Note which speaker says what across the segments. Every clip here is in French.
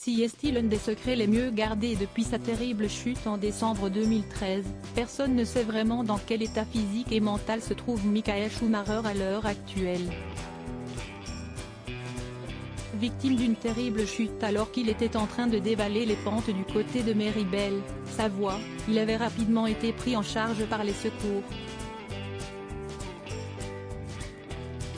Speaker 1: Si est-il un des secrets les mieux gardés depuis sa terrible chute en décembre 2013, personne ne sait vraiment dans quel état physique et mental se trouve Michael Schumacher à l'heure actuelle. Victime d'une terrible chute alors qu'il était en train de dévaler les pentes du côté de Méribel, Savoie, il avait rapidement été pris en charge par les secours.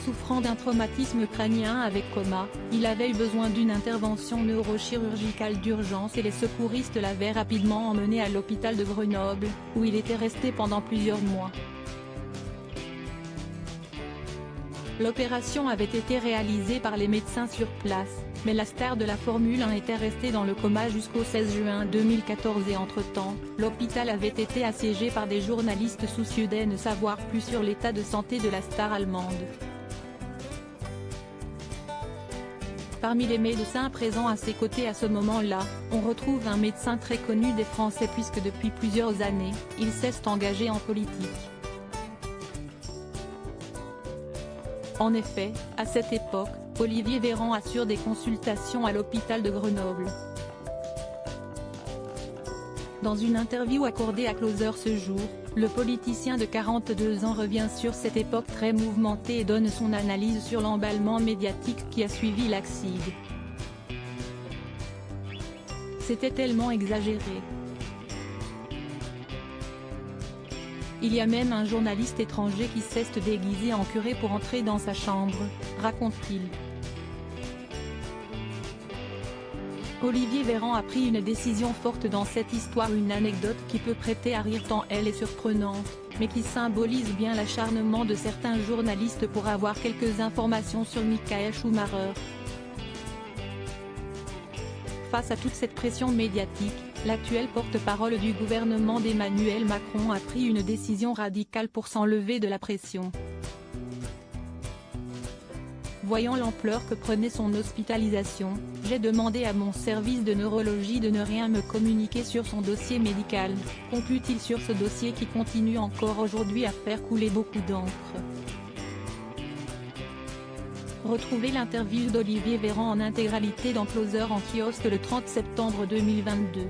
Speaker 1: Souffrant d'un traumatisme crânien avec coma, il avait eu besoin d'une intervention neurochirurgicale d'urgence et les secouristes l'avaient rapidement emmené à l'hôpital de Grenoble, où il était resté pendant plusieurs mois. L'opération avait été réalisée par les médecins sur place, mais la star de la Formule 1 était restée dans le coma jusqu'au 16 juin 2014 et entre-temps, l'hôpital avait été assiégé par des journalistes soucieux d'en savoir plus sur l'état de santé de la star allemande. Parmi les médecins présents à ses côtés à ce moment-là, on retrouve un médecin très connu des Français puisque depuis plusieurs années, il s'est engagé en politique. En effet, à cette époque, Olivier Véran assure des consultations à l'hôpital de Grenoble. Dans une interview accordée à Closer ce jour, le politicien de 42 ans revient sur cette époque très mouvementée et donne son analyse sur l'emballement médiatique qui a suivi l'accident. C'était tellement exagéré. Il y a même un journaliste étranger qui s'est déguisé en curé pour entrer dans sa chambre, raconte-t-il. Olivier Véran a pris une décision forte dans cette histoire, une anecdote qui peut prêter à rire tant elle est surprenante, mais qui symbolise bien l'acharnement de certains journalistes pour avoir quelques informations sur Michael Schumacher. Face à toute cette pression médiatique, l'actuel porte-parole du gouvernement d'Emmanuel Macron a pris une décision radicale pour s'enlever de la pression. Voyant l'ampleur que prenait son hospitalisation, j'ai demandé à mon service de neurologie de ne rien me communiquer sur son dossier médical, conclut-il sur ce dossier qui continue encore aujourd'hui à faire couler beaucoup d'encre. Retrouvez l'interview d'Olivier Véran en intégralité dans Closer en kiosque le 30 septembre 2022.